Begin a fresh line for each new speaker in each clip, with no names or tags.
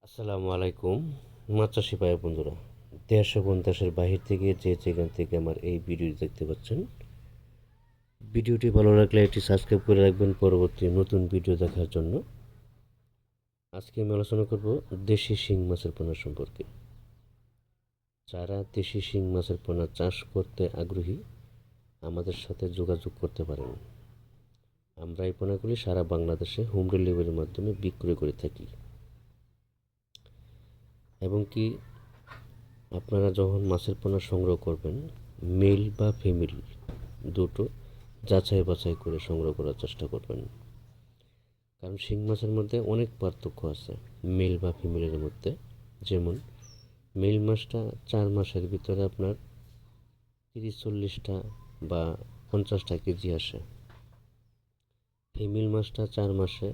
আসসালামু আলাইকুম মাছ চাষি ভাই বন্ধুরা, দেশ এবং দেশের বাহির থেকে যে যেখান থেকে আমার এই ভিডিওটি দেখতে পাচ্ছেন, ভিডিওটি ভালো লাগলে এটি সাবস্ক্রাইব করে রাখবেন পরবর্তী নতুন ভিডিও দেখার জন্য। আজকে আমি আলোচনা করব দেশি শিং মাছের পোনা সম্পর্কে। যারা দেশি শিং মাছের পোনা চাষ করতে আগ্রহী আমাদের সাথে যোগাযোগ করতে পারেন। আমরা এই পোনাগুলি সারা বাংলাদেশে হোম ডেলিভারির মাধ্যমে বিক্রয় করে থাকি এবং কি আপনারা যখন মাছের পোনা সংগ্রহ করবেন, মেল বা ফিমেল দুটো যাচাই বাছাই করে সংগ্রহ করার চেষ্টা করবেন। কারণ শিং মাছের মধ্যে অনেক পার্থক্য আছে মেল বা ফিমেলের মধ্যে। যেমন মেল মাছটা 4 মাসের ভিতরে আপনার 30-40টা বা 50টা কেজি আসে। ফিমেল মাছটা 4 মাসে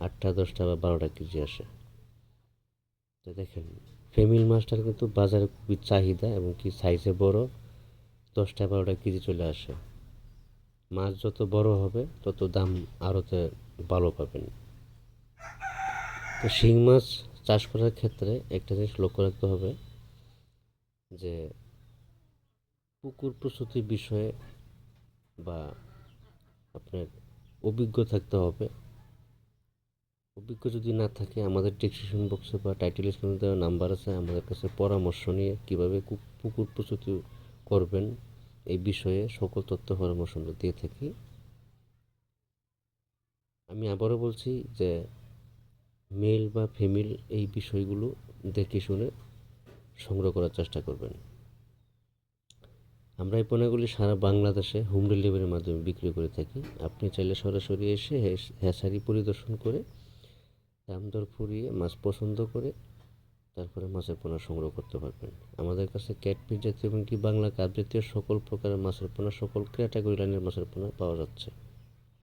8টা 10টা বা 12টা কেজি আসে। তো দেখেন, ফিমেল মাছটার কিন্তু বাজারে খুবই চাহিদা এবং কি সাইজে বড়, 10টা 12টা কেজি চলে আসে। মাছ যত বড় হবে তত দাম আড়তে ভালো পাবেন। তো শিং মাছ চাষ করার ক্ষেত্রে একটা জিনিস লক্ষ্য রাখতে হবে যে পুকুর প্রস্তুতির বিষয়ে বা আপনার অভিজ্ঞ থাকতে হবে। অভিজ্ঞ যদি না থাকে, আমাদের ডেসক্রিপশন বক্সে বা টাইটেল স্ক্রিনে দেওয়া নাম্বার আছে, আমাদের কাছে পরামর্শ নিয়ে কীভাবে পুকুর প্রস্তুতি করবেন এই বিষয়ে সকল তথ্য পরামর্শ আমরা দিয়ে থাকি। আমি আবারও বলছি যে মেল বা ফিমেল এই বিষয়গুলো দেখে শুনে সংগ্রহ করার চেষ্টা করবেন। আমরা এই পণ্যগুলি সারা বাংলাদেশে হোম ডেলিভারির মাধ্যমে বিক্রি করে থাকি। আপনি চাইলে সরাসরি এসে হ্যাচারি পরিদর্শন করে দাম দর ফুরিয়ে মাছ পছন্দ করে তারপরে মাছের পোনা সংগ্রহ করতে পারবেন। আমাদের কাছে ক্যাটফিশ জাতীয় এবং কি বাংলা কাপ জাতীয় সকল প্রকারের মাছের পোনা, সকল ক্যাটাগরি লাইনের মাছের পোনা পাওয়া যাচ্ছে।